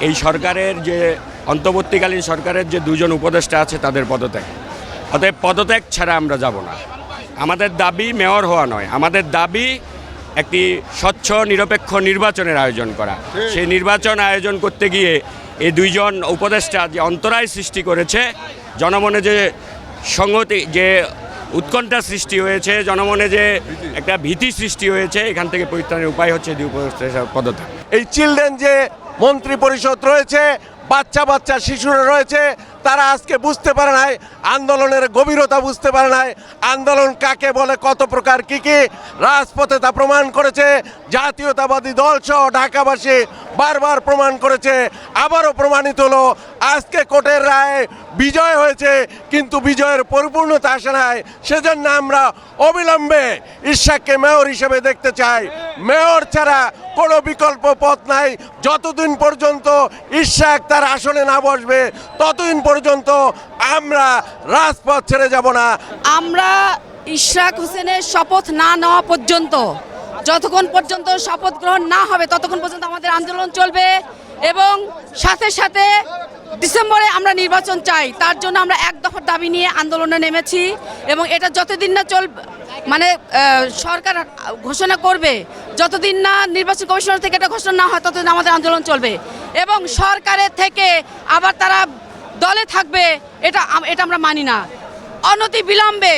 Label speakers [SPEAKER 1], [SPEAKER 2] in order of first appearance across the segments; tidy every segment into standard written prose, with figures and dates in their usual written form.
[SPEAKER 1] এই সরকারের যে অন্তর্বর্তীকালীন সরকারের যে দুজন উপদেষ্টা আছে তাদের পদত্যাগ। অতএব পদত্যাগ ছাড়া আমরা যাব না। আমাদের দাবি মেয়র হওয়া নয়, আমাদের দাবি একটি স্বচ্ছ নিরপেক্ষ নির্বাচনের আয়োজন করা। সেই নির্বাচন আয়োজন করতে গিয়ে এই দুইজন উপদেষ্টা যে অন্তরায় সৃষ্টি করেছে, জনমনে যে সংহতি, যে উৎকণ্ঠা সৃষ্টি হয়েছে, জনমনে যে একটা ভীতি সৃষ্টি হয়েছে, এখান থেকে পরিত্রাণের উপায় হচ্ছে দুই উপদেষ্টার পদত্যাগ।
[SPEAKER 2] এই চিলড্রেন যে মন্ত্রী পরিষদ রয়েছে, বাচ্চা বাচ্চা শিশুরা রয়েছে, তারা আজকে বুঝতে পারে নাই, আন্দোলনের গভীরতা বুঝতে পারে নাই, আন্দোলন কাকে বলে, কত প্রকার কি কি রাজপথে তা প্রমাণ করেছে। জাতীয়তাবাদী দল সহ ঢাকাবাসী বারবার প্রমাণ করেছে, আবারও প্রমাণিত হলো আজকে কোর্টের রায়ে বিজয় হয়েছে, কিন্তু বিজয়ের পরিপূর্ণতা আসে নাই। সেজন্য আমরা অবিলম্বে ইশাককে মেয়র হিসেবে দেখতে চাই। মেয়র ছাড়া কোনো বিকল্প পথ নাই। যতদিন পর্যন্ত ইশাক তার আসনে না বসবে, ততদিন পর্যন্ত আমরা রাজপথ ছেড়ে যাব না।
[SPEAKER 3] আমরা ইশরাক হোসেনের শপথ না নেওয়া পর্যন্ত, যতক্ষণ পর্যন্ত শপথ গ্রহণ না হবে ততক্ষণ পর্যন্ত আমাদের আন্দোলন চলবে। এবং সাথে সাথে ডিসেম্বরে আমরা নির্বাচন চাই, তার জন্য আমরা এক দফার দাবি নিয়ে আন্দোলনে নেমেছি। এবং এটা যতদিন না সরকার ঘোষণা করবে, যতদিন না নির্বাচন কমিশনার থেকে এটা ঘোষণা না হয়, ততদিন আমাদের আন্দোলন চলবে। এবং সরকারের থেকে আবার তারা দলে থাকবে, এটা আমরা মানি না। অনতি বিলম্বে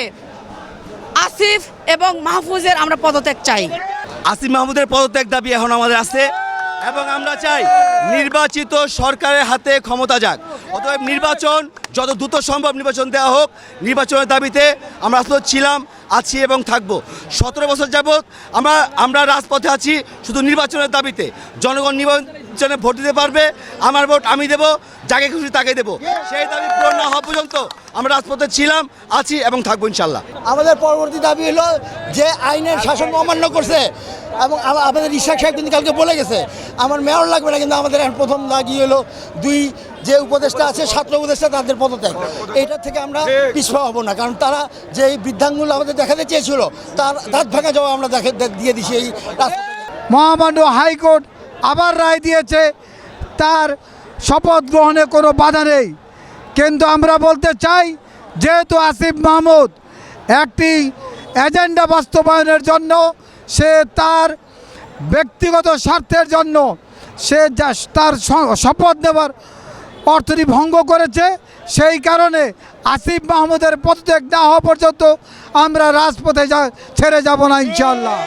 [SPEAKER 3] আসিফ এবং মাহফুজের আমরা পদত্যাগ চাই।
[SPEAKER 4] আসিফ মাহমুদের পদত্যাগ দাবি এখন আমাদের আছে এবং আমরা চাই নির্বাচিত সরকারের হাতে ক্ষমতা যাক। অতএব নির্বাচন যত দ্রুত সম্ভব নির্বাচন দেওয়া হোক। নির্বাচনের দাবিতে আমরা ছিলাম, আছি এবং থাকবো। 17 বছর যাবৎ আমরা রাজপথে আছি শুধু নির্বাচনের দাবিতে। জনগণ নির্বাচনে ভোট দিতে পারবে, আমার ভোট আমি দেব, যাকে খুশি তাকে দেব। সেই দাবি পূরণ না হওয়া পর্যন্ত আমরা রাজপথে ছিলাম, আছি এবং থাকবো ইনশাল্লাহ।
[SPEAKER 5] আমাদের পরবর্তী দাবি হলো যে আইনের শাসন অমান্য করছে, এবং আমাদের ইশাক সাহেব কিন্তু কালকে বলে গেছে আমার মেয়র লাগবে না, কিন্তু আমাদের এখন প্রথম দাবি হলো দুই যে উপদেষ্টা আছে, ছাত্র উপদেষ্টা, তাদের পদত্যাগ। এইটার থেকে আমরা পিছপা হব না, কারণ তারা যে বৃদ্ধাঙ্গুল আমাদের দেখাতে চেয়েছিল তার দাঁত ভাঙা জবাব আমরা দিয়ে দিছি। এই
[SPEAKER 6] মহামান্য হাইকোর্ট আবার রায় দিয়েছে, তার শপথ গ্রহণে কোনো বাধা নেই। কিন্তু আমরা বলতে চাই, যেহেতু আসিফ মাহমুদ একটি এজেন্ডা বাস্তবায়নের জন্য, সে তার ব্যক্তিগত স্বার্থের জন্য সে তার শপথ নেবার অর্থটি ভঙ্গ করেছে, সেই কারণে আসিফ মাহমুদের পদত্যাগ না হওয়া পর্যন্ত আমরা রাজপথে ছেড়ে যাব না ইনশাআল্লাহ।